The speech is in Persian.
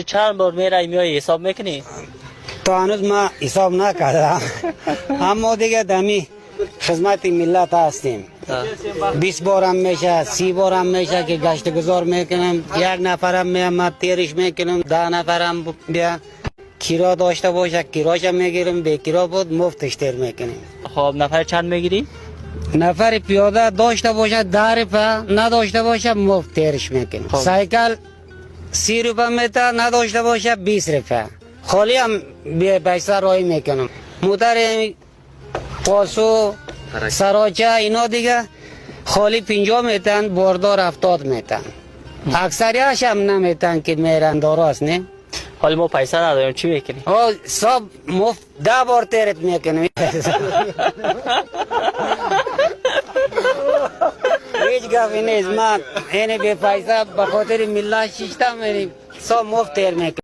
چند بار میرای میای حساب میکنی؟ تا هنوز ما حساب نکردم اما دیگه دمی خدمت ملت هستیم 20 بارم میشه 30 بارم میشه که گشت گذار میکنم یک نفرم میام تیرش میکنم 10 نفرم بیا کرا داشته باشه کراش میگیرم به کرا بود مفتش تیر میکنیم. خب نفر چند میگیری؟ نفر پیاده داشته باشه 10 روپه نداشته باشه مفت تیرش میکنیم. سایکل 30 روپه میته نداشته باشه 20 روپه خالی هم به پیسه رای میکنم. موتر پاسو سراچه اینا دیگه خالی 50 میتن باردار 70 میتن اکثریش هم نمیتن که میرن داراست نه. حالا ما پیسه نداریم چی میکنی؟ سب مفت 10 بار تیرت میکنم هیچ گفی نیست من اینه به پیسه بخاطر ملت شیشتم سب مفت تیر میکنم.